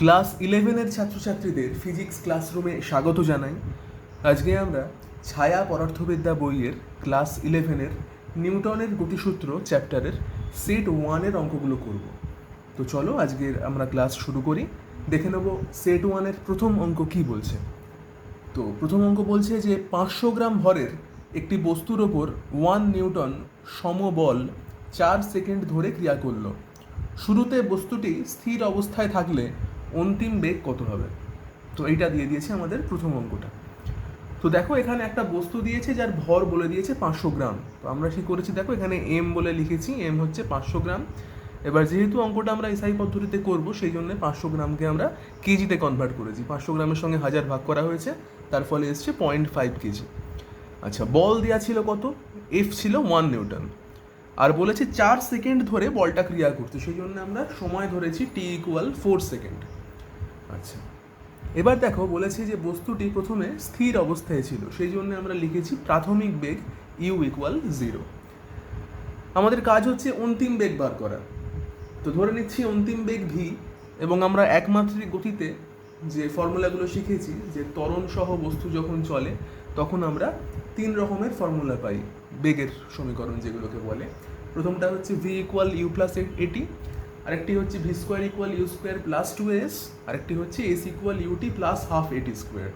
Class 11-এর ছাত্রছাত্রীদের physics ক্লাসরুমে স্বাগত জানাই। আজকে আমরা ছায়া পদার্থবিদ্যা বইয়ের ক্লাস 11-এর নিউটনের গতিসূত্র চ্যাপ্টারের সেট 1-এর অঙ্কগুলো করব। তো চলো আজকের আমরা ক্লাস শুরু করি। দেখে নেব সেট 1-এর প্রথম অঙ্ক কী বলছে। তো প্রথম অঙ্ক বলছে যে 500 গ্রাম ভরের একটি বস্তুর ওপর 1 নিউটন সমবল 4 সেকেন্ড ধরে ক্রিয়া করলো। শুরুতে বস্তুটি স্থির অবস্থায় থাকলে অন্তিম বেগ কত হবে? তো এইটা দিয়ে দিয়েছে আমাদের প্রথম অঙ্কটা। তো দেখো এখানে একটা বস্তু দিয়েছে যার ভর বলে দিয়েছে 500 গ্রাম। তো আমরা কি করেছি দেখো, এখানে এম বলে লিখেছি, এম হচ্ছে 500 গ্রাম। এবার যেহেতু অঙ্কটা আমরা এসআই পদ্ধতিতে করব, সেই জন্য 500 গ্রামকে আমরা কেজিতে কনভার্ট করেছি। 500 গ্রামের সঙ্গে 1000 ভাগ করা হয়েছে, তার ফলে এসছে 0.5 কেজি। আচ্ছা, বল দেওয়া ছিল কত? এফ ছিল 1 নিউটন, আর বলেছে 4 সেকেন্ড ধরে বলটা ক্রিয়া করতে, সেই জন্য আমরা সময় ধরেছি টি ইকুয়াল 4 সেকেন্ড। আচ্ছা, এবার দেখো বলেছে যে বস্তুটি প্রথমে স্থির অবস্থায় ছিল, সেই জন্য আমরা লিখেছি প্রাথমিক বেগ ইউ ইকুয়াল 0। আমাদের কাজ হচ্ছে অন্তিম বেগ বার করা। তো ধরে নিচ্ছি অন্তিম বেগ ভি, এবং আমরা একমাত্রিক গতিতে যে ফর্মুলাগুলো শিখেছি, যে ত্বরণ সহ বস্তু যখন চলে তখন আমরা 3 রকমের ফর্মুলা পাই বেগের সমীকরণ যেগুলোকে বলে। প্রথমটা হচ্ছে V equal you plus a t, আরেকটি হচ্ছে v square equal u square plus 2s, আরেকটি হচ্ছে s equal u t plus half a t square.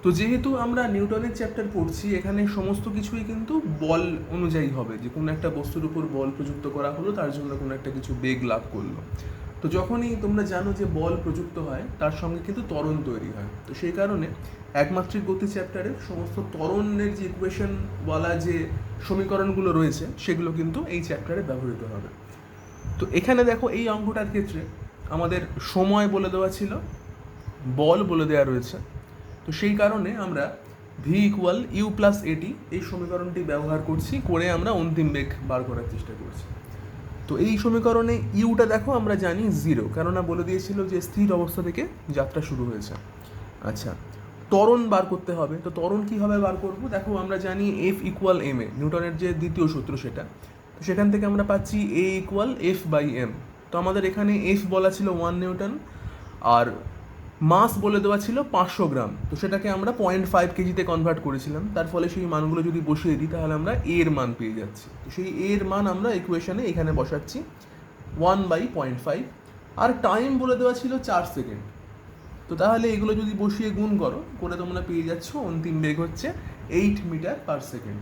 তো যেহেতু আমরা নিউটনের চ্যাপ্টার পড়ছি, এখানে সমস্ত কিছুই কিন্তু বল অনুযায়ী হবে, যে কোনো একটা বস্তুর উপর বল প্রযুক্ত করা হলো, তার জন্য কোনো একটা কিছু বেগ লাভ করলো। তো যখনই তোমরা জানো যে বল প্রযুক্ত হয়, তার সঙ্গে কিন্তু ত্বরণ তৈরি হয়। তো সেই কারণে একমাত্রিক গতি চ্যাপ্টারের সমস্ত ত্বরণের যে ইকুয়েশন বলা যে সমীকরণগুলো রয়েছে, সেগুলো কিন্তু এই চ্যাপ্টারে ব্যবহৃত হবে। তো এখানে দেখো এই অঙ্কটার ক্ষেত্রে আমাদের সময় বলে দেওয়া ছিল, বল বলে দেওয়া রয়েছে। তো সেই কারণে আমরা ভি ইকুয়াল ইউ প্লাস এটি এই সমীকরণটি ব্যবহার করছি, করে আমরা অন্তিম বেগ বার করার চেষ্টা করছি। তো এই সমীকরণে ইউটা দেখো আমরা জানি 0, কেননা বলে দিয়েছিল যে স্থির অবস্থা থেকে যাত্রা শুরু হয়েছে। আচ্ছা, ত্বরণ বার করতে হবে। তো ত্বরণ কীভাবে বার করবো? দেখো আমরা জানি এফ ইকুয়াল এম এ, নিউটনের যে দ্বিতীয় সূত্র সেটা। তো সেখান থেকে আমরা পাচ্ছি এ ইকুয়াল এফ বাই এম। তো আমাদের এখানে এফ বলা ছিল 1 নিউটন, আর মাস বলে দেওয়া ছিল 500 গ্রাম। তো সেটাকে আমরা 0.5 কেজিতে কনভার্ট করেছিলাম, তার ফলে সেই মানগুলো যদি বসিয়ে দিই তাহলে আমরা এর মান পেয়ে যাচ্ছি। তো সেই এর মান আমরা ইকুয়েশনে এখানে বসাচ্ছি 1/0.5, আর টাইম বলে দেওয়া ছিল 4 সেকেন্ড। তো তাহলে এগুলো যদি বসিয়ে গুণ করে তোমরা পেয়ে যাচ্ছ অন্তিম বেগ হচ্ছে 8 মিটার পার সেকেন্ড।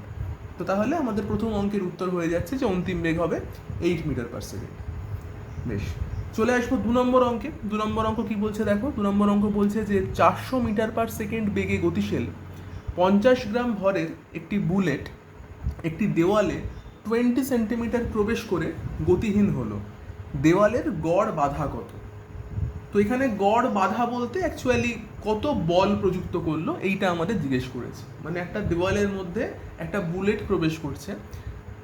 তো তাহলে আমাদের প্রথম অঙ্কের উত্তর হয়ে যাচ্ছে যে অন্তিম বেগ হবে 8 মিটার পার সেকেন্ড। বেশ, চলে আসবো 2 নম্বর অঙ্কে। 2 নম্বর অঙ্ক কি বলছে দেখো। 2 নম্বর অঙ্ক বলছে যে 400 মিটার পার সেকেন্ড বেগে গতিশীল 50 গ্রাম ভরের একটি বুলেট একটি দেওয়ালে 20 সেন্টিমিটার প্রবেশ করে গতিহীন হলো। দেওয়ালের গড় বাধা কত? তো এখানে গড় বাধা বলতে অ্যাকচুয়ালি কত বল প্রযুক্ত করলো এইটা আমাদের জিজ্ঞেস করেছে। মানে একটা দেওয়ালের মধ্যে একটা বুলেট প্রবেশ করছে,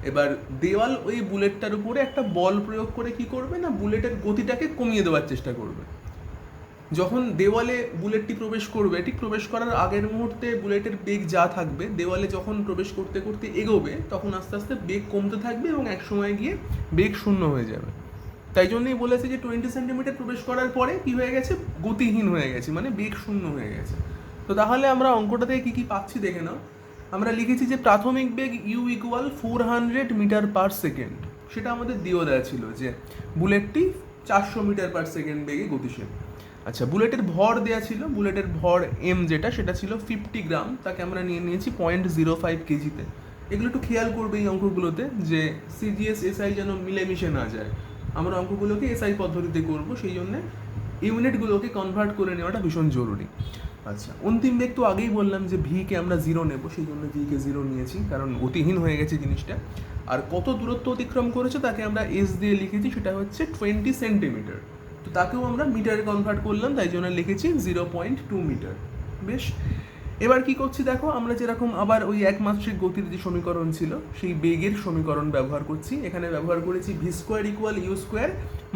এবার দেওয়াল ওই বুলেটটার উপরে একটা বল প্রয়োগ করে কি করবে না, বুলেটের গতিটাকে কমিয়ে দেওয়ার চেষ্টা করবে। যখন দেওয়ালে বুলেটটি প্রবেশ করবে, ঠিক প্রবেশ করার আগের মুহূর্তে বুলেটের বেগ যা থাকবে, দেওয়ালে যখন প্রবেশ করতে করতে এগোবে তখন আস্তে আস্তে বেগ কমতে থাকবে এবং এক সময় গিয়ে বেগ শূন্য হয়ে যাবে। তাই জন্যই বলেছে যে 20 সেন্টিমিটার প্রবেশ করার পরে কি হয়ে গেছে, গতিহীন হয়ে গেছে, মানে বেগ শূন্য হয়ে গেছে। তো তাহলে আমরা অঙ্কটা থেকে কী কী পাচ্ছি দেখে নাও। আমরা লিখেছি যে প্রাথমিক বেগ u equal 400 metre per second, সেটা আমাদের দিয়েও দেওয়া ছিল যে বুলেটটি 400 মিটার পার সেকেন্ড বেগে গতিশীল। আচ্ছা, বুলেটের ভর দেওয়া ছিল, বুলেটের ভর এম যেটা, সেটা ছিল 50 গ্রাম, তাকে আমরা নিয়ে নিয়েছি 0.05 কেজিতে। এগুলো একটু খেয়াল করবে এই অঙ্কগুলোতে, যে সিজিএস এসআই যেন মিলেমিশে না যায়। আমরা অঙ্কগুলোকে এসআই পদ্ধতিতে করব, সেই জন্যে ইউনিটগুলোকে কনভার্ট করে নেওয়াটা ভীষণ জরুরি। আচ্ছা, অন্তিম বেগ তো আগেই বললাম যে ভিকে আমরা 0 নেব, সেই জন্য ভিকে 0 নিয়েছি, কারণ গতিহীন হয়ে গেছে জিনিসটা। আর কত দূরত্ব অতিক্রম করেছে তাকে আমরা এস দিয়ে লিখেছি, সেটা হচ্ছে 20 সেন্টিমিটার। তো তাকেও আমরা মিটারে কনভার্ট করলাম, তাই জন্য লিখেছি 0.2 মিটার। বেশ, এবার কি করছি দেখো, আমরা যেরকম আবার ওই একমাত্রিক গতির যে সমীকরণ ছিল সেই বেগের সমীকরণ ব্যবহার করছি। এখানে ব্যবহার করেছি v square equal u square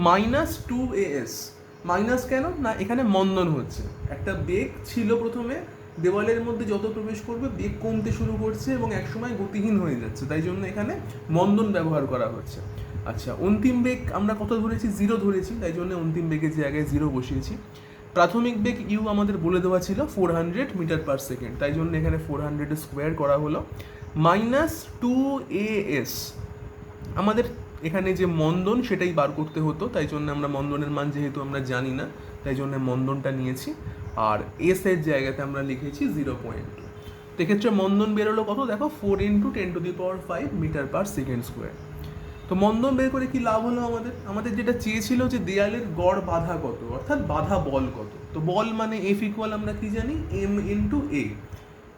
minus 2as। Minus কেন না, এখানে মন্দন হচ্ছে। একটা বেগ ছিল প্রথমে, দেওয়ালের মধ্যে যত প্রবেশ করবে বেগ কমতে শুরু করছে এবং একসময় গতিহীন হয়ে যাচ্ছে, তাই জন্য এখানে মন্দন ব্যবহার করা হচ্ছে। আচ্ছা, অন্তিম বেগ আমরা কত ধরেছি? 0 ধরেছি, তাই জন্য অন্তিম বেগের জায়গায় 0 বসিয়েছি। প্রাথমিক বেগ ইউ আমাদের বলে দেওয়া ছিল 400 মিটার পার সেকেন্ড, তাই জন্য এখানে 400 স্কোয়ার করা হলো, মাইনাস 2as। আমাদের এখানে যে মন্দন সেটাই বার করতে হতো, তাই জন্য আমরা মন্দনের মান যেহেতু আমরা জানি না, তাই জন্য মন্দনটা নিয়েছি, আর এস এর জায়গাতে আমরা লিখেছি 0.2। তো এক্ষেত্রে মন্দন বেরোলো কত? দেখো, 4 × 10⁵ মিটার পার সেকেন্ড স্কোয়ার। তো মন্দন বের করে কি লাভ হলো আমাদের? আমাদের যেটা চেয়েছিল যে দেয়ালের গড় বাধা কত, অর্থাৎ বাধা বল কত। তো বল মানে এফ ইকুয়াল আমরা কি জানি? এম ইন্টু এ।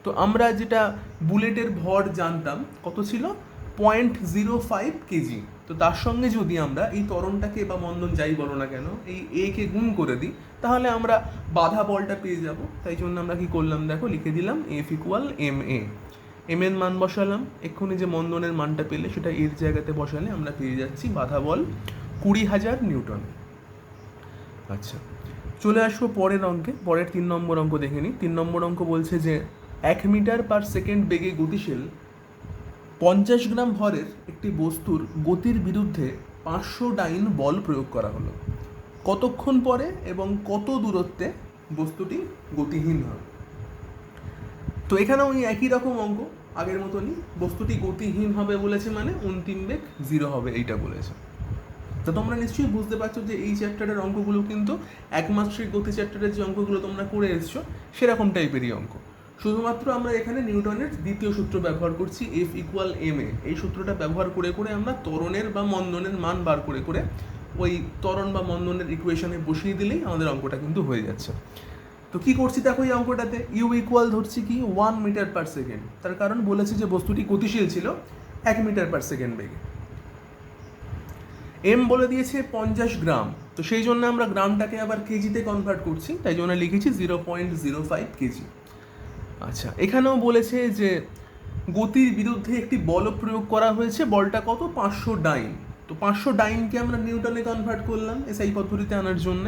তো আমরা যেটা বুলেটের ভর জানতাম কত ছিল? 0.05 কেজি। তো তার সঙ্গে যদি আমরা এই ত্বরণটাকে বা মন্দন যাই বলো না কেন এই এ কে গুণ করে দিই, তাহলে আমরা বাধা বলটা পেয়ে যাব। তাই জন্য আমরা কি করলাম? দেখো, লিখে দিলাম F equal M A. M এর মান বসালাম, এক্ষুনি যে মন্দনের মানটা পেলে সেটা এর জায়গাতে বসালে আমরা পেয়ে যাচ্ছি বাধা বল 20,000 নিউটন। আচ্ছা, চলে আসবো পরের অঙ্কে। পরের 3 নম্বর অঙ্ক দেখে নিই। 3 নম্বর অঙ্ক বলছে যে 1 মিটার পার সেকেন্ড বেগে গতিশীল 50 গ্রাম ভরের একটি বস্তুর গতির বিরুদ্ধে 500 ডাইন বল প্রয়োগ করা হলো। কতক্ষণ পরে এবং কত দূরত্বে বস্তুটি গতিহীন হয়? তো এখানেও ওই একই রকম অঙ্ক, আগের মতনই। বস্তুটি গতিহীন হবে বলেছে মানে অন্তিম বেগ 0 হবে, এইটা বলেছে। তো তোমরা নিশ্চয়ই বুঝতে পারছো যে এই চ্যাপ্টারের অঙ্কগুলো কিন্তু একমাত্রিক গতি চ্যাপ্টারের যে অঙ্কগুলো তোমরা করে এসছো সেরকম টাইপেরই অঙ্ক। শুধুমাত্র আমরা এখানে নিউটনের দ্বিতীয় সূত্র ব্যবহার করছি, এফ ইকুয়াল এম এ। এই সূত্রটা ব্যবহার করে করে আমরা ত্বরণের বা মন্দনের মান বার করে করে ওই ত্বরণ বা মন্দনের ইকুয়েশনে বসিয়ে দিলেই আমাদের অঙ্কটা কিন্তু হয়ে যাচ্ছে। তো কি করছি দেখো, এই অঙ্কটাতে ইউ ইকুয়াল ধরছি কি 1 মিটার পার সেকেন্ড। তার কারণ বলেছে যে বস্তুটি গতিশীল ছিল 1 মিটার পার সেকেন্ড বেগে। এম বলে দিয়েছে 50 গ্রাম, তো সেই জন্য আমরা গ্রামটাকে আবার কেজিতে কনভার্ট করছি, তাই জন্য লিখেছি 0.05 কেজি। আচ্ছা, এখানেও বলেছে যে গতির বিরুদ্ধে একটি বল প্রয়োগ করা হয়েছে, বলটা কত? 500 ডাইন। তো 500 ডাইনকে আমরা নিউটনে কনভার্ট করলাম এসআই পদ্ধতিতে আনার জন্য,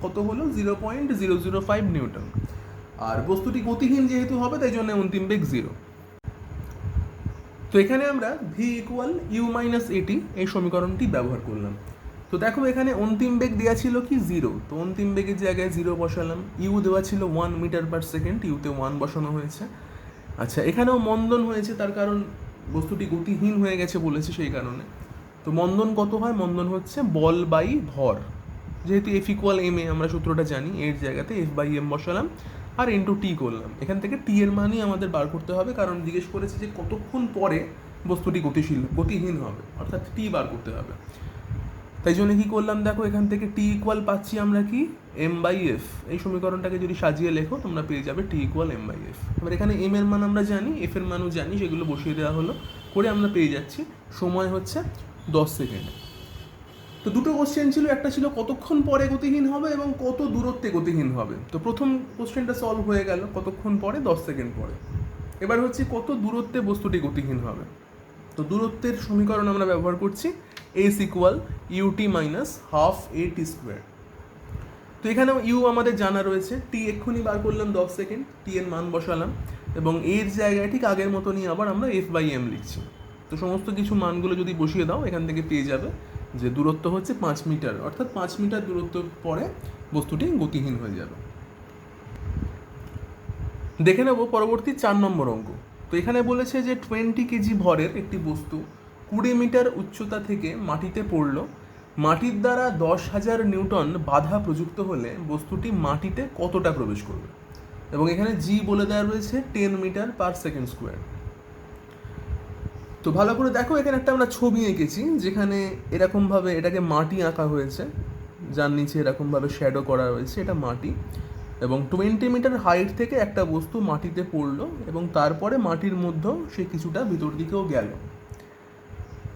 কত হলো? 0.005 নিউটন। আর বস্তুটি গতিহীন যেহেতু হবে তাই জন্য অন্তিম বেগ 0। তো এখানে আমরা ভি ইকুয়াল ইউ মাইনাস এটি এই সমীকরণটি ব্যবহার করলাম। তো দেখো, এখানে অন্তিম বেগ দেওয়া ছিল কি 0, তো অন্তিম বেগের জায়গায় 0 বসালাম। ইউ দেওয়া ছিল 1 মিটার পার সেকেন্ড, ইউতে 1 বসানো হয়েছে। আচ্ছা, এখানেও মন্দন হয়েছে, তার কারণ বস্তুটি গতিহীন হয়ে গেছে বলেছে সেই কারণে। তো মন্দন কত হয়? মন্দন হচ্ছে বল বাই ভর। যেহেতু এফ ইকুয়াল এম এ আমরা সূত্রটা জানি, এর জায়গাতে এফ বাই এম বসালাম আর ইন্টু টি করলাম। এখান থেকে টি এর মানই আমাদের বার করতে হবে, কারণ জিজ্ঞেস করেছে যে কতক্ষণ পরে বস্তুটি গতিহীন হবে, অর্থাৎ টি বার করতে হবে। তাই জন্য কি করলাম দেখো, এখান থেকে টি ইকুয়াল পাচ্ছি আমরা কি? M by f. এই সমীকরণটাকে যদি সাজিয়ে লেখো তোমরা পেয়ে যাবে t equal m by f. এবার এখানে এম এর মান আমরা জানি, এফ এর মানও জানি, সেগুলো বসিয়ে দেওয়া হলো, করে আমরা পেয়ে যাচ্ছি সময় হচ্ছে 10 সেকেন্ড। তো দুটো কোশ্চেন ছিল, একটা ছিল কতক্ষণ পরে গতিহীন হবে এবং কত দূরত্বে গতিহীন হবে। তো প্রথম কোশ্চেনটা সলভ হয়ে গেল, কতক্ষণ পরে? 10 সেকেন্ড পরে। এবার হচ্ছে কত দূরত্বে বস্তুটি গতিহীন হবে। তো দূরত্বের সমীকরণ আমরা ব্যবহার করছি s equal u t minus half a t square. তো এখানেও ইউ আমাদের জানা রয়েছে, টি এক্ষুনি বার করলাম 10 সেকেন্ড, টি এর মান বসালাম এবং এর জায়গায় ঠিক আগের মতনই আবার আমরা এফ বাই এম লিখছি। তো সমস্ত কিছু মানগুলো যদি বসিয়ে দাও এখান থেকে পেয়ে যাবে যে দূরত্ব হচ্ছে 5 মিটার, অর্থাৎ 5 মিটার দূরত্ব পরে বস্তুটি গতিহীন হয়ে যাবে। দেখে নেব পরবর্তী 4 নম্বর অঙ্ক। তো এখানে বলেছে যে 20 কেজি ভরের একটি বস্তু 20 মিটার উচ্চতা থেকে মাটিতে পড়ল। মাটির দ্বারা 10,000 নিউটন বাধা প্রযুক্ত হলে বস্তুটি মাটিতে কতটা প্রবেশ করবে? এবং এখানে জি বলে দেওয়া রয়েছে 10 মিটার পার সেকেন্ড স্কোয়ার। তো ভালো করে দেখো, এখানে একটা আমরা ছবি এঁকেছি যেখানে এরকমভাবে এটাকে মাটি আঁকা হয়েছে, যার নিচে এরকমভাবে শ্যাডো করা হয়েছে, এটা মাটি। এবং 20 মিটার হাইট থেকে একটা বস্তু মাটিতে পড়লো এবং তারপরে মাটির মধ্যেও সে কিছুটা ভিতর দিকেও গেল।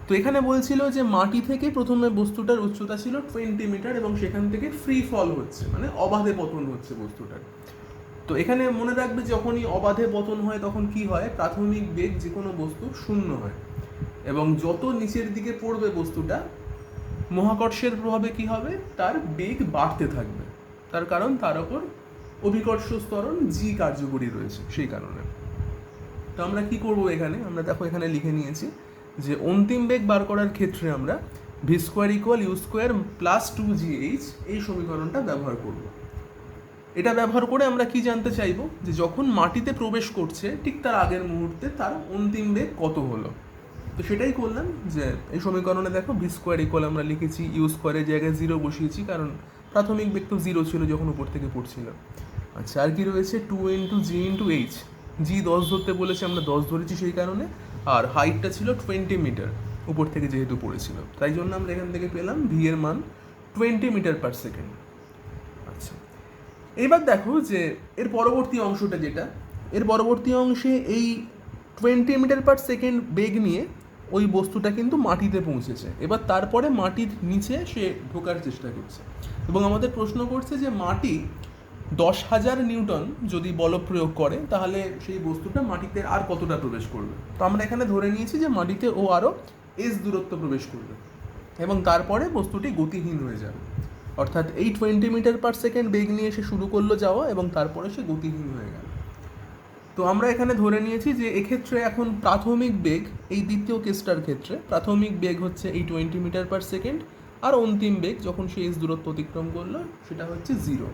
তো এখানে বলছিল যে মাটি থেকে প্রথমে বস্তুটার উচ্চতা ছিল 20 মিটার এবং সেখান থেকে ফ্রি ফল হচ্ছে, মানে অবাধে পতন হচ্ছে বস্তুটার। তো এখানে মনে রাখবে, যখনই অবাধে পতন হয় তখন কি হয়? প্রাথমিক বেগ যে কোনো বস্তু 0 হয় এবং যত নিচের দিকে পড়বে বস্তুটা মহাকর্ষের প্রভাবে কি হবে? তার বেগ বাড়তে থাকবে, তার কারণ তার ওপর অভিকর্ষ ত্বরণ জি কার্যকরী রয়েছে সেই কারণে। তো আমরা কি করব এখানে? আমরা দেখো এখানে লিখে নিয়েছি যে অন্তিম বেগ বার করার ক্ষেত্রে আমরা v square equal u square plus 2gh এই সমীকরণটা ব্যবহার করব। এটা ব্যবহার করে আমরা কি জানতে চাইবো, যে যখন মাটিতে প্রবেশ করছে ঠিক তার আগের মুহূর্তে তার অন্তিম বেগ কত হলো। তো সেটাই করলাম, যে এই সমীকরণে দেখো ভি স্কোয়ার ইকুয়াল আমরা লিখেছি ইউ স্কোয়ারের জায়গায় 0 বসিয়েছি, কারণ প্রাথমিক বেগ তো 0 ছিল যখন উপর থেকে পড়ছিল। আচ্ছা, আর কি রয়েছে 2 ইন্টু জি ইন্টু এইচ, জি 10 ধরতে বলেছে, আমরা 10 ধরেছি সেই কারণে, আর হাইটটা ছিল 20 মিটার উপর থেকে যেহেতু পড়েছিল, তাই জন্য আমরা এখান থেকে পেলাম ভি এর মান 20 মিটার পার সেকেন্ড। আচ্ছা, এবার দেখো যে এর পরবর্তী অংশটা যেটা, এর পরবর্তী অংশে এই 20 মিটার পার সেকেন্ড বেগ নিয়ে ওই বস্তুটা কিন্তু মাটিতে পৌঁছেছে। এবার তারপরে মাটির নিচে সে ঢোকার চেষ্টা করছে এবং আমাদের প্রশ্ন করছে যে মাটি 10,000 নিউটন যদি বল প্রয়োগ করে তাহলে সেই বস্তুটা মাটিতে আর কতটা প্রবেশ করবে। তো আমরা এখানে ধরে নিয়েছি যে মাটিতে ও আরও এস দূরত্ব প্রবেশ করবে এবং তারপরে বস্তুটি গতিহীন হয়ে যাবে। অর্থাৎ এই 20 মিটার পার সেকেন্ড বেগ নিয়ে সে শুরু করলো যাওয়া এবং তারপরে সে গতিহীন হয়ে গেল। তো আমরা এখানে ধরে নিয়েছি যে এক্ষেত্রে এখন প্রাথমিক বেগ, এই দ্বিতীয় কেসটার ক্ষেত্রে প্রাথমিক বেগ হচ্ছে এই 20 মিটার পার সেকেন্ড, আর অন্তিম বেগ যখন সে এস দূরত্ব অতিক্রম করলো সেটা হচ্ছে 0।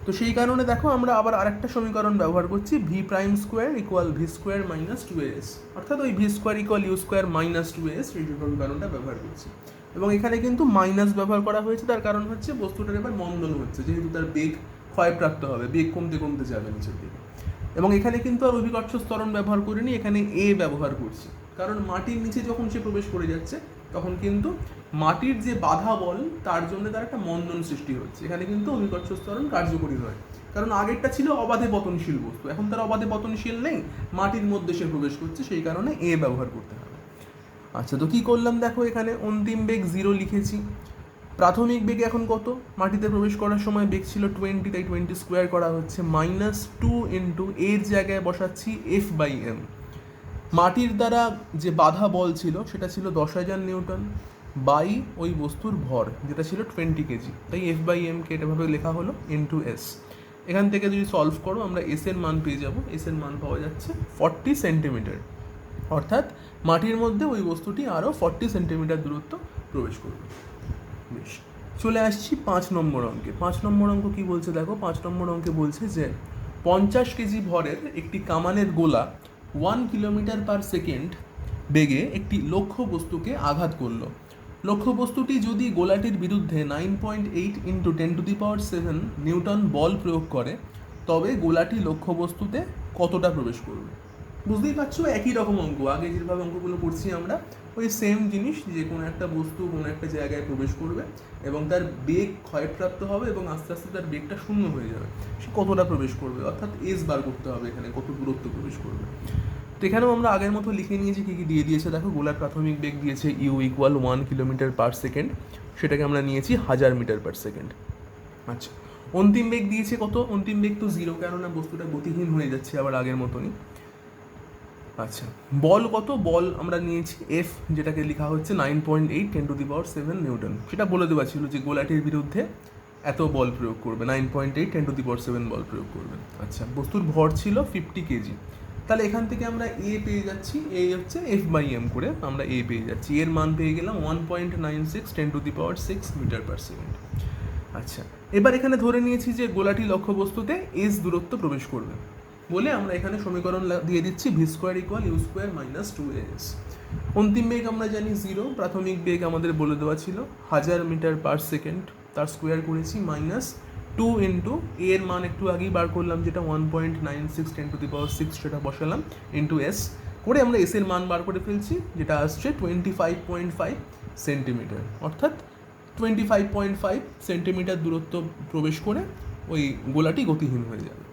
তো সেই কারণে দেখো আমরা আবার আরেকটা সমীকরণ ব্যবহার করছি, v prime square equal v square minus 2as, অর্থাৎ ওই v square equal u square minus 2as এই সমীকরণটা ব্যবহার করছি। এবং এখানে কিন্তু মাইনাস ব্যবহার করা হয়েছে, তার কারণ হচ্ছে বস্তুটার এবার মন্দন হচ্ছে, যেহেতু তার বেগ ক্ষয়প্রাপ্ত হবে, বেগ কমতে কমতে যাবে নিচের দিকে। এবং এখানে কিন্তু আর অভিকর্ষ ত্বরণ ব্যবহার করিনি, এখানে এ ব্যবহার করছি, কারণ মাটির নিচে যখন সে প্রবেশ করে যাচ্ছে তখন কিন্তু মাটির যে বাধা বল তার জন্য তার একটা মন্দন সৃষ্টি হচ্ছে। এখানে কিন্তু অভিকর্ষ ত্বরণ কার্যকরী নয়, কারণ আগেরটা ছিল অবাধে পতনশীল বস্তু, এখন তার অবাধে পতনশীল নেই, মাটির মধ্যে সে প্রবেশ করছে, সেই কারণে এ ব্যবহার করতে হবে। আচ্ছা, তো কি করলাম দেখো, এখানে অন্তিম বেগ 0 লিখেছি। প্রাথমিক বেগ এখন কত, মাটিতে প্রবেশ করার সময় বেগ ছিল 20, তাই 20 স্কোয়ার করা হচ্ছে -2 ইন্টু এর জায়গায় বসাচ্ছি এফ বাই এম। মাটির দ্বারা যে বাধা বল ছিল সেটা ছিল 10,000 নিউটন বাই ওই বস্তুর ভর যেটা ছিল 20 কেজি, তাই এফ বাই এমকে এটাভাবে লেখা হলো ইন্টু এস। এখান থেকে যদি সলভ করো আমরা এস এর মান পেয়ে যাব, এস এর মান পাওয়া যাচ্ছে 40 সেন্টিমিটার, অর্থাৎ মাটির মধ্যে ওই বস্তুটি আরও 40 সেন্টিমিটার দূরত্ব প্রবেশ করবে। বেশ, চলে আসছি 5 নম্বর অঙ্কে। 5 নম্বর অঙ্ক কি বলছে দেখো, 5 নম্বর অঙ্কে বলছে যে 50 কেজি ভরের একটি কামানের গোলা 1 কিলোমিটার পার সেকেন্ড বেগে একটি লক্ষ্য বস্তুকে আঘাত করলো। লক্ষ্য বস্তুটি যদি গোলাটির বিরুদ্ধে 9.8 ইন্টু 10⁷ নিউটন বল প্রয়োগ করে তবে গোলাটি লক্ষ্য বস্তুতে কতটা প্রবেশ করবে। বুঝতেই পারছো, একই রকম অঙ্ক, আগে যেভাবে অঙ্কগুলো করছি আমরা ওই সেম জিনিস, যে কোনো একটা বস্তু কোনো একটা জায়গায় প্রবেশ করবে এবং তার বেগ ক্ষয়প্রাপ্ত হবে এবং আস্তে আস্তে তার বেগটা শূন্য হয়ে যাবে, সে কতটা প্রবেশ করবে, অর্থাৎ এস বার করতে হবে এখানে কত দূরত্ব প্রবেশ করবে। তো এখানেও আমরা আগের মতো লিখে নিয়েছি, কী কী দিয়ে দিয়েছে দেখো, গোলার প্রাথমিক বেগ দিয়েছে u equal 1 kilometre per second, সেটাকে আমরা নিয়েছি 1000 মিটার পার সেকেন্ড। আচ্ছা, অন্তিম বেগ দিয়েছে কত, অন্তিম বেগ তো 0, কেননা বস্তুটা গতিহীন হয়ে যাচ্ছে আবার আগের মতনই। আচ্ছা, বল কত, বল আমরা নিয়েছি এফ, যেটাকে লেখা হচ্ছে 9.8 10⁷ নিউটন, সেটা বলে দেওয়া ছিল যে গোলাটির বিরুদ্ধে এত বল প্রয়োগ করবে, 9.8 10⁷ বল প্রয়োগ করবে। আচ্ছা, বস্তুর ভর ছিল 50 কেজি, তাহলে এখান থেকে আমরা এ পেয়ে যাচ্ছি, এ হচ্ছে এফ বাই এম করে আমরা এ পেয়ে যাচ্ছি, এর মান পেয়ে গেলাম 1.96 10⁶ মিটার পার সেকেন্ড। আচ্ছা, এবার এখানে ধরে নিয়েছি যে গোলাটি লক্ষ্যবস্তুতে এস দূরত্ব প্রবেশ করবে বলে আমরা এখানে সমীকরণ দিয়ে দিচ্ছি v square equal u square minus 2as। অন্তিম বেগ আমরা জানি 0, প্রাথমিক বেগ আমাদের বলে দেওয়া ছিল 1000 মিটার পার সেকেন্ড, তার স্কোয়ার করেছি -2 ইন্টু এর মান একটু আগেই বার করলাম যেটা 1.96 10⁶ সেটা বসালাম ইন্টু এস করে আমরা এস এর মান বার করে ফেলছি, যেটা আসছে 25.5 সেন্টিমিটার, অর্থাৎ 25.5 সেন্টিমিটার দূরত্ব প্রবেশ করে ওই গোলাটি গতিহীন হয়ে যাবে।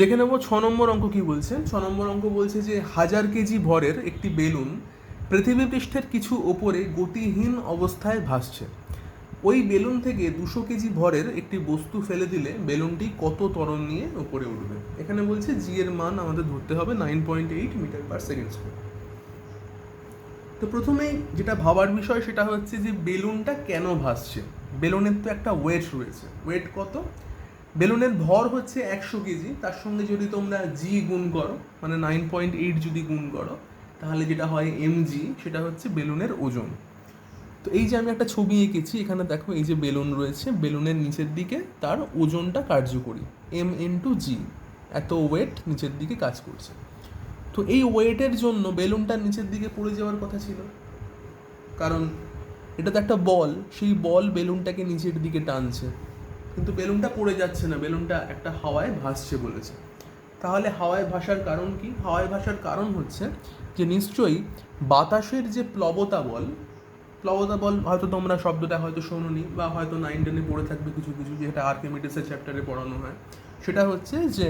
দেখে নেব 6 নম্বর অঙ্ক কি বলছে। 6 নম্বর অঙ্ক বলছে যে 1000 কেজি ভরের একটি বেলুন পৃথিবী পৃষ্ঠের কিছু ওপরে গতিহীন অবস্থায় ভাসছে। ওই বেলুন থেকে 200 কেজি ভরের একটি বস্তু ফেলে দিলে বেলুনটি কত ত্বরণ নিয়ে উপরে উঠবে। এখানে বলছে জি এর মান আমাদের ধরতে হবে 9.8 মিটার পার সেকেন্ড স্কোয়ার। তো প্রথমেই যেটা ভাবার বিষয় সেটা হচ্ছে যে বেলুনটা কেন ভাসছে। বেলুনের তো একটা ওয়েট রয়েছে, ওয়েট কত, বেলুনের ভর হচ্ছে 100 কেজি, তার সঙ্গে যদি তোমরা জি গুণ করো মানে 9.8 যদি গুণ করো তাহলে যেটা হয় mg, সেটা হচ্ছে বেলুনের ওজন। তো এই যে আমি একটা ছবি এঁকেছি, এখানে দেখো এই যে বেলুন রয়েছে, বেলুনের নিচের দিকে তার ওজনটা কার্যকরী m/g, এত ওয়েট নিচের দিকে কাজ করছে। তো এই ওয়েটের জন্য বেলুনটা নিচের দিকে পড়ে যাওয়ার কথা ছিল, কারণ এটা তো একটা বল, সেই বল বেলুনটাকে নিচের দিকে টানছে, কিন্তু বেলুনটা পড়ে যাচ্ছে না, বেলুনটা একটা হাওয়ায় ভাসছে বলেছে। তাহলে হাওয়ায় ভাসার কারণ কি? হাওয়ায় ভাসার কারণ হচ্ছে যে নিশ্চয়ই বাতাসের যে প্লবতা বল হয়তো তোমরা শব্দটা হয়তো শোনোনি, বা হয়তো 9-10 পড়ে থাকবে কিছু কিছু, যেটা আর্কিমিডিসের চ্যাপ্টারে পড়ানো হয়। সেটা হচ্ছে যে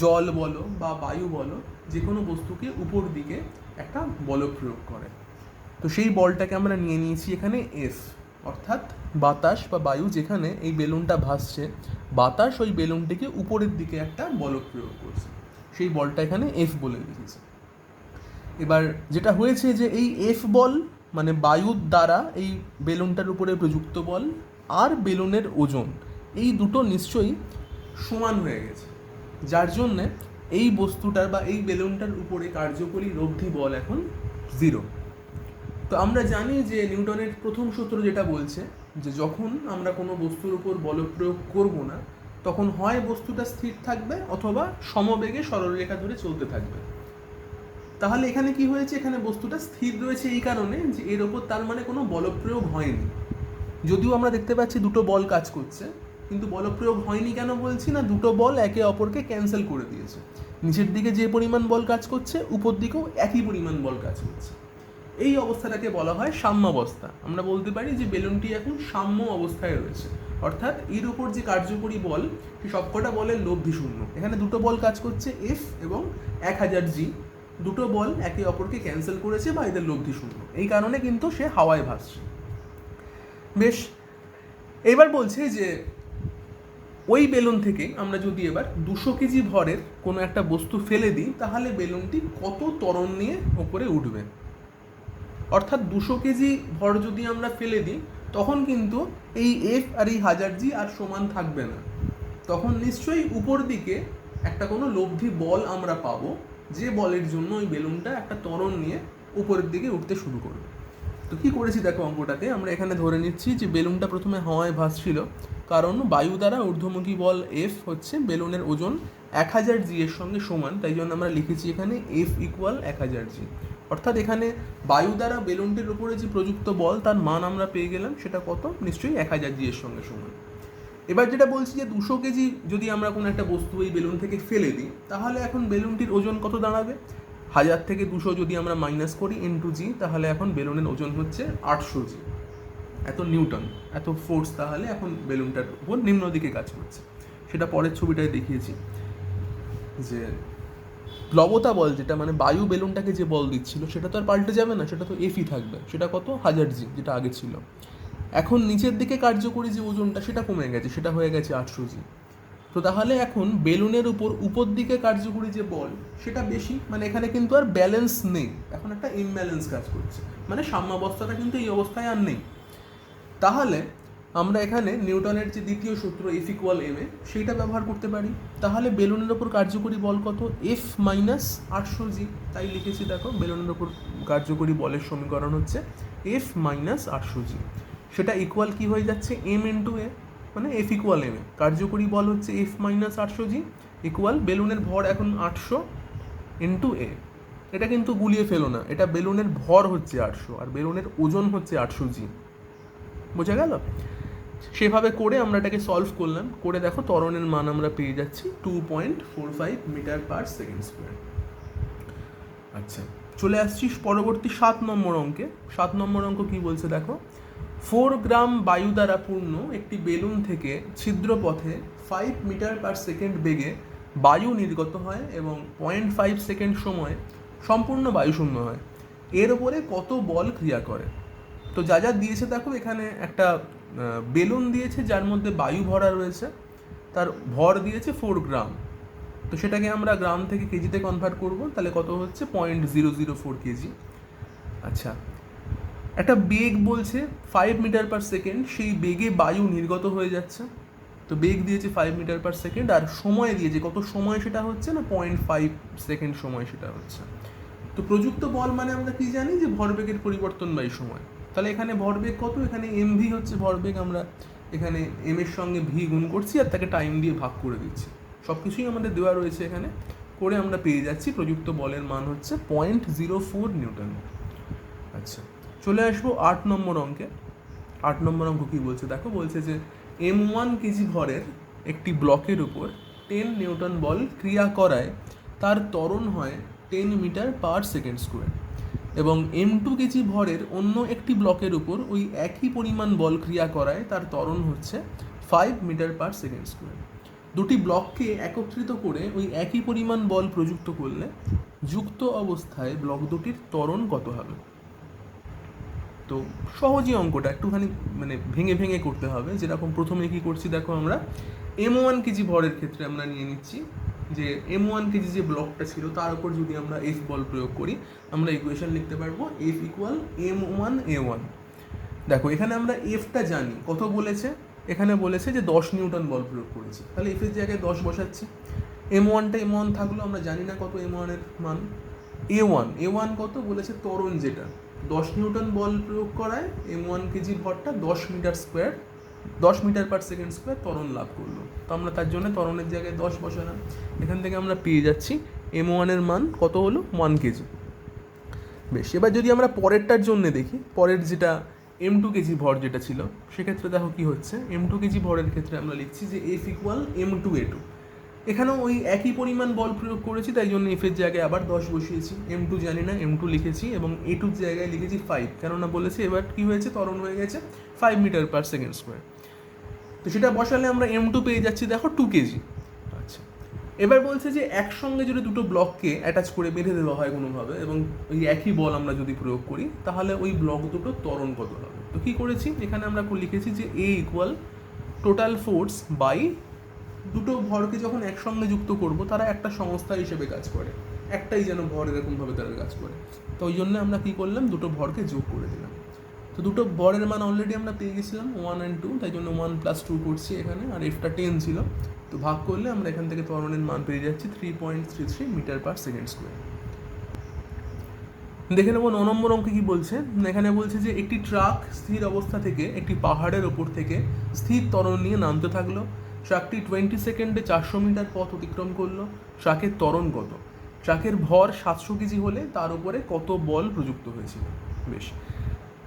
জল বলো বা বায়ু বলো, যে কোনো বস্তুকে উপর দিকে একটা বল প্রয়োগ করে। তো সেই বলটাকে আমরা নিয়ে নিয়েছি এখানে এফ, অর্থাৎ বাতাস বা বায়ু যেখানে এই বেলুনটা ভাসছে, বাতাস ওই বেলুনটিকে উপরের দিকে একটা বল প্রয়োগ করছে, সেই বলটা এখানে এফ বলে লিখেছে। এবার যেটা হয়েছে যে এই এফ বল মানে বায়ুর দ্বারা এই বেলুনটার উপরে প্রযুক্ত বল আর বেলুনের ওজন, এই দুটো নিশ্চয়ই সমান হয়ে গেছে, যার জন্যে এই বস্তুটার বা এই বেলুনটার উপরে কার্যকরী রোধী বল এখন 0। তো আমরা জানি যে নিউটনের প্রথম সূত্র যেটা বলছে যে যখন আমরা কোনো বস্তুর উপর বল প্রয়োগ করব না, তখন হয় বস্তুটা স্থির থাকবে অথবা সমবেগে সরলরেখা ধরে চলতে থাকবে। তাহলে এখানে কি হয়েছে? এখানে বস্তুটা স্থির রয়েছে এই কারণে যে এর ওপর তার মানে কোনো বলপ্রয়োগ হয়নি। যদিও আমরা দেখতে পাচ্ছি দুটো বল কাজ করছে, কিন্তু বলপ্রয়োগ হয়নি কেন বলছি না? দুটো বল একে অপরকে ক্যান্সেল করে দিয়েছে। নিচের দিকে যে পরিমাণ বল কাজ করছে, উপর দিকেও একই পরিমাণ বল কাজ করছে। এই অবস্থাটাকে বলা হয় সাম্যাবস্থা। আমরা বলতে পারি যে বেলুনটি এখন সাম্য অবস্থায় রয়েছে, অর্থাৎ এর উপর যে কার্যকরী বল সে সবকটা বলের লব্ধি শূন্য। এখানে দুটো বল কাজ করছে এফ এবং 1000g, দুটো বল একে অপরকে ক্যান্সেল করেছে বা এদের লব্ধি শূন্য, এই কারণে কিন্তু সে হাওয়ায় ভাসছে। বেশ, এবার বলছে যে ওই বেলুন থেকে আমরা যদি এবার 200 কেজি ভরের কোনো একটা বস্তু ফেলে দিই, তাহলে বেলুনটি কত ত্বরণ নিয়ে ওপরে উঠবে। অর্থাৎ 200 কেজি ভর যদি আমরা ফেলে দিই, তখন কিন্তু এই এফ আর এই 1000g আর সমান থাকবে না, তখন নিশ্চয়ই উপর দিকে একটা কোনো লব্ধি বল আমরা পাবো, যে বলের জন্য ওই বেলুনটা একটা ত্বরণ নিয়ে উপরের দিকে উঠতে শুরু করবে। তো কী করেছি দেখো অঙ্কটাতে, আমরা এখানে ধরে নিচ্ছি যে বেলুনটা প্রথমে হাওয়ায় ভাসছিল, কারণ বায়ু দ্বারা ঊর্ধ্বমুখী বল এফ হচ্ছে বেলুনের ওজন 1000g এর সঙ্গে সমান, তাই জন্য আমরা লিখেছি এখানে এফ ইকুয়াল 1000g। অর্থাৎ এখানে বায়ু দ্বারা বেলুনটির উপরে যে প্রযুক্ত বল তার মান আমরা পেয়ে গেলাম, সেটা কত? নিশ্চয়ই 1000g এর সঙ্গে সমান। এবার যেটা বলছি যে 200 কেজি যদি আমরা কোনো একটা বস্তু এই বেলুন থেকে ফেলে দিই, তাহলে এখন বেলুনটির ওজন কত দাঁড়াবে? 1000 থেকে 200 যদি আমরা মাইনাস করি ইন্টু জি, তাহলে এখন বেলুনের ওজন হচ্ছে 800g, এত নিউটন, এত ফোর্স তাহলে এখন বেলুনটার উপর নিম্ন দিকে কাজ করছে। সেটা পরের ছবিটায় দেখিয়েছি যে প্লবতা বল যেটা মানে বায়ু বেলুনটাকে যে বল দিচ্ছিল, সেটা তো আর পাল্টে যাবে না, সেটা তো এফই থাকবে। সেটা কত? 1000g, যেটা আগে ছিল। এখন নিচের দিকে কার্যকরী যে ওজনটা সেটা কমে গেছে, সেটা হয়ে গেছে 800g। তো তাহলে এখন বেলুনের উপর দিকে কার্যকরী যে বল সেটা বেশি, মানে এখানে কিন্তু আর ব্যালেন্স নেই, এখন একটা ইমব্যালেন্স কাজ করছে, মানে সাম্যাবস্থাটা কিন্তু এই অবস্থায় আর নেই। তাহলে আমরা এখানে নিউটনের যে দ্বিতীয় সূত্র এফ ইকুয়াল এম এ, সেইটা ব্যবহার করতে পারি। তাহলে বেলুনের ওপর কার্যকরী বল কত? এফ মাইনাস 800g, তাই লিখেছি দেখো বেলুনের ওপর কার্যকরী বলের সমীকরণ হচ্ছে এফ মাইনাস 800g। সেটা ইকুয়াল কি হয়ে যাচ্ছে? এম ইন্টু এ, মানে এফ ইকুয়াল এম এ, কার্যকরী বল হচ্ছে এফ মাইনাস 800g ইকুয়াল বেলুনের ভর এখন 800 ইন্টু এ। এটা কিন্তু গুলিয়ে ফেলো না, এটা বেলুনের ভর হচ্ছে 800 আর বেলুনের ওজন হচ্ছে 800g। বোঝা গেল? সেভাবে করে আমরা এটাকে সলভ করলাম, করে দেখো ত্বরণের মান আমরা পেয়ে যাচ্ছি 2.45 মিটার পার সেকেন্ড স্কোয়ার। আচ্ছা, চলে আসছি পরবর্তী 7 নম্বর অঙ্কে। 7 নম্বর অঙ্ক কি বলছে দেখো, 4 গ্রাম বায়ু দ্বারা পূর্ণ একটি বেলুন থেকে ছিদ্র পথে 5 মিটার পার সেকেন্ড বেগে বায়ু নির্গত হয় এবং 0.5 সেকেন্ড সময় সম্পূর্ণ বায়ুশূন্য হয়। এর উপরে কত বল ক্রিয়া করে? তো যা যা দিয়েছে দেখো, এখানে একটা বেলুন দিয়েছে যার মধ্যে বায়ু ভরা রয়েছে, তার ভর দিয়েছে 4 গ্রাম। তো সেটাকে আমরা গ্রাম থেকে কেজিতে কনভার্ট করব, তাহলে কত হচ্ছে? 0.004 কেজি। আচ্ছা, একটা বেগ বলছে 5 মিটার পার সেকেন্ড, সেই বেগে বায়ু নির্গত হয়ে যাচ্ছে। তো বেগ দিয়েছে 5 মিটার পার সেকেন্ড, আর সময় দিয়েছে কত সময় সেটা হচ্ছে না 0.5 সেকেন্ড সময় সেটা হচ্ছে। তো প্রযুক্ত বল মানে আমরা কি জানি যে ভরবেগের পরিবর্তন বাই সময়। তাহলে এখানে ভরবেগ কত, এখানে এমভি হচ্ছে ভরবেগ, আমরা এখানে এম এর সঙ্গে ভি গুণ করছি আর তাকে টাইম দিয়ে ভাগ করে দিচ্ছি। সব কিছুই আমাদের দেওয়া রয়েছে এখানে, করে আমরা পেয়ে যাচ্ছি প্রযুক্ত বলের মান হচ্ছে 0.04 নিউটন। আচ্ছা, চলে আসবো 8 নম্বর অঙ্কে। 8 নম্বর অঙ্ক কী বলছে দেখো, বলছে যে M1 কেজি ভরের একটি ব্লকের উপর 10 নিউটন বল ক্রিয়া করায় তার ত্বরণ হয় 10 মিটার পার সেকেন্ড স্কোয়ার, এবং M2 কেজি ভরের অন্য একটি ব্লকের উপর ওই একই পরিমাণ বল ক্রিয়া করায় তার ত্বরণ হচ্ছে 5 মিটার পার সেকেন্ড স্কোয়ার। দুটি ব্লককে একত্রিত করে ওই একই পরিমাণ বল প্রযুক্ত করলে যুক্ত অবস্থায় ব্লক দুটির ত্বরণ কত হবে? তো সহজই অঙ্কটা, একটুখানি মানে ভেঙে ভেঙে করতে হবে। যেরকম প্রথমে কি করছি দেখো, আমরা M1 কেজি ভরের ক্ষেত্রে আমরা নিয়ে নিচ্ছি যে M1 কেজি যে ব্লকটা ছিল তার উপর যদি আমরা F বল প্রয়োগ করি, আমরা ইকুয়েশন লিখতে পারবো F ইকুয়াল M1A1। দেখো এখানে আমরা এফটা জানি, কত বলেছে, এখানে বলেছে যে 10 নিউটন বল প্রয়োগ করেছি, তাহলে এফের জায়গায় 10 বসাচ্ছি। M1টা M1 থাকলো, আমরা জানি না কত M1 এর মান। A1 কত বলেছে, ত্বরণ যেটা 10 নিউটন বল প্রয়োগ করায় M1 কেজি ভরটা 10 metre square, 10 metre per second square ত্বরণ লাভ করলো। তো আমরা তার জন্য ত্বরণের জায়গায় 10 বসালাম। এখান থেকে আমরা পেয়ে যাচ্ছি M1 এর মান কত হলো, 1 কেজি। বেশ, এবার যদি আমরা পরেরটার জন্য দেখি, পরের যেটা M2 কেজি ভর যেটা ছিল, সেক্ষেত্রে দেখো কি হচ্ছে। M2 কেজি ভরের ক্ষেত্রে আমরা লিখছি যে F ইকুয়াল M2A2। এখানেও ওই একই পরিমাণ বল প্রয়োগ করেছি, তাই জন্য এফের জায়গায় আবার 10 বসিয়েছি। M2 জানি না, M2 লিখেছি এবং A2 জায়গায় লিখেছি 5, কেননা বলেছে এবার কি হয়েছে, ত্বরণ হয়ে গেছে 5 মিটার পার সেকেন্ড স্কোয়ার। তো সেটা বসালে আমরা M2 পেয়ে যাচ্ছি দেখো 2 কেজি। আচ্ছা, এবার বলছে যে একসঙ্গে যদি দুটো ব্লককে অ্যাটাচ করে বেঁধে দেওয়া হয় কোনোভাবে এবং ওই একই বল আমরা যদি প্রয়োগ করি, তাহলে ওই ব্লক দুটো ত্বরণ কত হবে। তো কী করেছি, এখানে আমরা লিখেছি যে A equal total force by দুটো ভরকে যখন একসঙ্গে যুক্ত করব তারা একটা সংস্থা হিসেবে কাজ করে, একটাই যেন ভর এরকমভাবে তারা কাজ করে। তো ওই জন্য আমরা কী করলাম, দুটো ভরকে যোগ করে দিলাম। তো দুটো ভরের মান অলরেডি আমরা পেয়ে গেছিলাম 1 and 2, তাই জন্য 1 + 2 করছি এখানে, আর এফটা 10 ছিল। তো ভাগ করলে আমরা এখান থেকে ত্বরণের মান পেয়ে যাচ্ছি 3.33 মিটার পার সেকেন্ড স্কোয়ার। দেখে নেবো 9 নম্বর অঙ্কে কী বলছে। এখানে বলছে যে একটি ট্রাক স্থির অবস্থা থেকে একটি পাহাড়ের ওপর থেকে স্থির ত্বরণ নিয়ে নামতে থাকলো। ট্রাকটি 20 সেকেন্ডে 400 মিটার পথ অতিক্রম করলো। ট্রাকের ত্বরণ কত? ট্রাকের ভর 700 কেজি হলে তার উপরে কত বল প্রযুক্ত হয়েছিল? বেশ,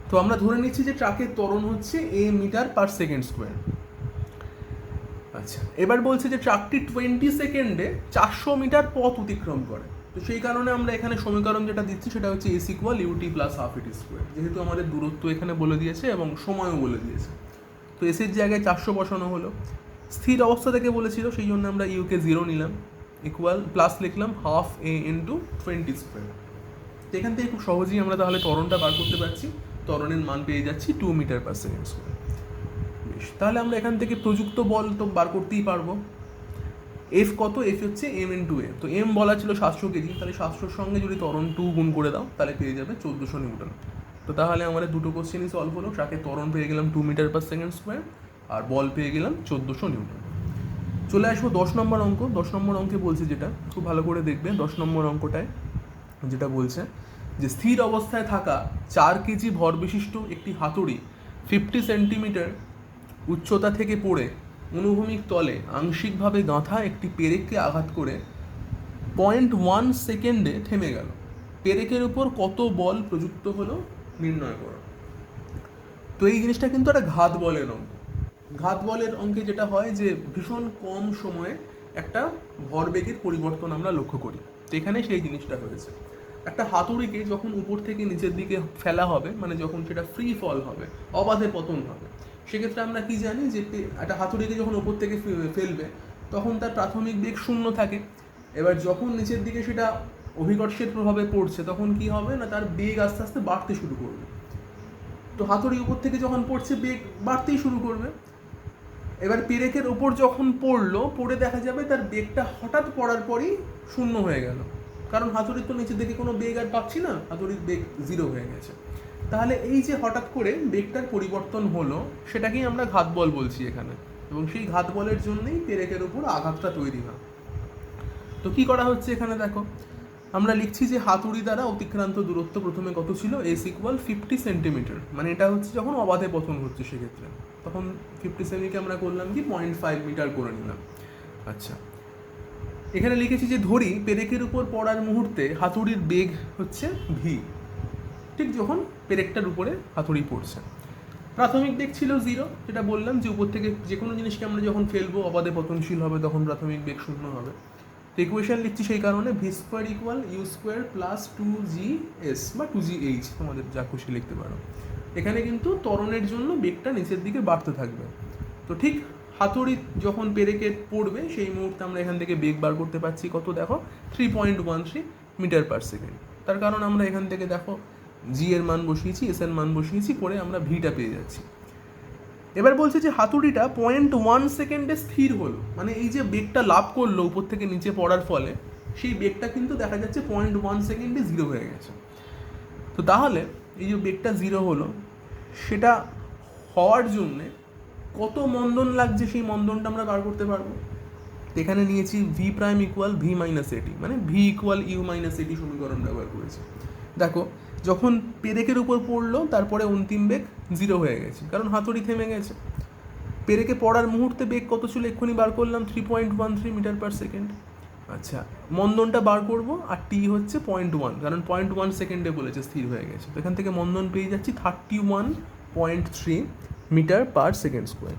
তো আমরা ধরে নিচ্ছি যে ট্রাকের ত্বরণ হচ্ছে A metre per second square. আচ্ছা, এবার বলছে যে ট্রাকটি 20 সেকেন্ডে 400 মিটার পথ অতিক্রম করে। তো সেই কারণে আমরা এখানে সমীকরণ যেটা দিচ্ছি সেটা হচ্ছে S equal UT + ½ AT square, যেহেতু আমাদের দূরত্ব এখানে বলে দিয়েছে এবং সময়ও বলে দিয়েছে। তো S এর জায়গায় 400 বসানো হলো। স্থির অবস্থা থেকে বলেছিল, সেই জন্য আমরা ইউকে 0 নিলাম, ইকুয়াল প্লাস লিখলাম ½ A × 20 স্কোয়ার। তো এখান থেকে খুব সহজেই আমরা তাহলে ত্বরণটা বার করতে পারছি। ত্বরণের মান পেয়ে যাচ্ছি 2 মিটার পার সেকেন্ড স্কোয়ার। বেশ, তাহলে আমরা এখান থেকে প্রযুক্ত বল তো বার করতেই পারবো। এফ কত? এফ হচ্ছে M × A। তো এম বলা ছিল 700 কেজি, তাহলে 700-র সঙ্গে যদি ত্বরণ 2 গুণ করে দাও তাহলে পেয়ে যাবে 1400 নিউটন। তো তাহলে আমাদের দুটো কোশ্চেনই সলভ হলো। ট্রাকের ত্বরণ পেয়ে গেলাম 2 মিটার পার সেকেন্ড স্কোয়ার আর বল পেয়ে গেলাম 1400 নিউটন। চলে আসবো 10 নম্বর অঙ্ক। 10 নম্বর অঙ্কে বলছে, যেটা খুব ভালো করে দেখবে, 10 নম্বর অঙ্কটায় যেটা বলছে যে স্থির অবস্থায় থাকা 4 কেজি ভর বিশিষ্ট একটি হাতুড়ি 50 সেন্টিমিটার উচ্চতা থেকে পড়ে অনুভূমিক তলে আংশিকভাবে গাঁথা একটি পেরেককে আঘাত করে 0.1 সেকেন্ডে থেমে গেল। পেরেকের উপর কত বল প্রযুক্ত হলো নির্ণয় করো। তো এই জিনিসটা কিন্তু একটা ঘাত বলের অঙ্ক। ঘাত বলের অঙ্কে যেটা হয় যে ভীষণ কম সময়ে একটা ভরবেগের পরিবর্তন আমরা লক্ষ্য করি। তো এখানে সেই জিনিসটা হয়েছে। একটা হাতুড়িকে যখন উপর থেকে নিচের দিকে ফেলা হবে, মানে যখন সেটা ফ্রি ফল হবে, অবাধে পতন হবে, সেক্ষেত্রে আমরা কি জানি যে একটা হাতুড়িকে যখন উপর থেকে ফেলবে তখন তার প্রাথমিক বেগ 0 থাকে। এবার যখন নিচের দিকে সেটা অভিকর্ষের প্রভাবে পড়ছে তখন কি হবে না, তার বেগ আস্তে আস্তে বাড়তে শুরু করবে। তো হাতুড়ি উপর থেকে যখন পড়ছে বেগ বাড়তেই শুরু করবে। এবার পেরেকের ওপর যখন পড়লো, পড়ে দেখা যাবে তার বেগটা হঠাৎ পড়ার পরই 0 হয়ে গেল, কারণ হাতুড়ির তো নিচের দিকে কোনো বেগ আর পাচ্ছি না, হাতুড়ির বেগ 0 হয়ে গেছে। তাহলে এই যে হঠাৎ করে বেগটার পরিবর্তন হলো, সেটাকেই আমরা ঘাত বল বলছি এখানে, এবং সেই ঘাত বলের জন্যই পেরেকের উপর আঘাতটা তৈরি হয়। তো কি করা হচ্ছে এখানে দেখো, আমরা লিখছি যে হাতুড়ি দ্বারা অতিক্রান্ত দূরত্ব প্রথমে কত ছিল, এস ইকুয়াল 50 সেন্টিমিটার, মানে এটা হচ্ছে যখন অবাধে পতন হচ্ছে সেক্ষেত্রে, তখন 50 সেমিকে আমরা করলাম কি 0.5 মিটার করে নিলাম। আচ্ছা, এখানে লিখেছি যে ধরি পেরেকের উপর পড়ার মুহূর্তে হাতুড়ির বেগ হচ্ছে ভি, ঠিক যখন পেরেকটার উপরে হাতুড়ি পড়ছে। প্রাথমিক বেগ ছিল 0, যেটা বললাম যে উপর থেকে যে কোনো জিনিসকে আমরা যখন ফেলবো অবাধে পতনশীল হবে তখন প্রাথমিক বেগ 0 হবে। তো ইকুয়েশন লিখছি সেই কারণে v square equal u square plus 2GS বা 2GH, তোমাদের যা খুশি লিখতে পারো। এখানে কিন্তু ত্বরণের জন্য বেগটা নিচের দিকে বাড়তে থাকবে। তো ঠিক হাতুড়ি যখন পেরেকে পড়বে সেই মুহূর্তে আমরা এখান থেকে বেগ বার করতে পারছি কত, দেখো 3.13 মিটার পার সেকেন্ড। তার কারণ আমরা এখান থেকে দেখো জি এর মান বসিয়েছি, এস এর মান বসিয়েছি, করে আমরা ভিটা পেয়ে যাচ্ছি। এবার বলছে যে হাতুড়িটা 0.1 সেকেন্ডে স্থির হলো, মানে এই যে বেগটা লাভ করলো উপর থেকে নিচে পড়ার ফলে সেই বেগটা কিন্তু দেখা যাচ্ছে 0.1 সেকেন্ডে 0 হয়ে গেছে। তো তাহলে এই যে বেগটা 0 হলো, সেটা হওয়ার জন্যে কত মন্দন লাগছে সেই মন্দনটা আমরা বার করতে পারবো। এখানে নিয়েছি V prime equal V minus এটি, মানে ভি ইকুয়াল ইউ মাইনাস এটি সমীকরণ ব্যবহার করেছি। দেখো যখন পেরেকের উপর পড়লো তারপরে অন্তিম বেগ 0 হয়ে গেছে, কারণ হাতুড়ি থেমে গেছে। পেরেকে পড়ার মুহূর্তে বেগ কত ছিল এক্ষুনি বার করলাম, 3.13 মিটার পার সেকেন্ড। আচ্ছা, মন্দনটা বার করব, আর টি হচ্ছে 0.1, কারণ 0.1 সেকেন্ডে বলেছে স্থির হয়ে গেছে। তো এখান থেকে মন্দন পেয়ে যাচ্ছি 31.3 মিটার পার সেকেন্ড স্কোয়ার।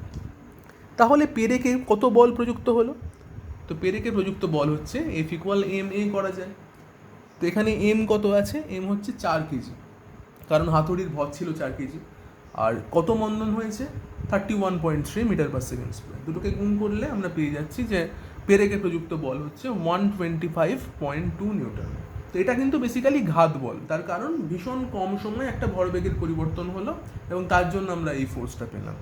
তাহলে পেরেকে কত বল প্রযুক্ত হলো? তো পেরেকে প্রযুক্ত বল হচ্ছে এফ ইকুয়াল এম এ করা যায়। তো এখানে এম কত আছে, এম হচ্ছে 4 কেজি, কারণ হাতুড়ির ভর ছিল 4 কেজি। আর কত মন্দন হয়েছে, 31.3 মিটার পার সেকেন্ড স্কোয়ার। দুটোকে গুণ করলে আমরা পেয়ে যাচ্ছি যে পেরেকে প্রযুক্ত বল হচ্ছে 125.2 নিউটন। তো এটা কিন্তু বেসিক্যালি ঘাত বল, তার কারণ ভীষণ কম সময়ে একটা ভরবেগের পরিবর্তন হলো এবং তার জন্য আমরা এই ফোর্সটা পেলাম।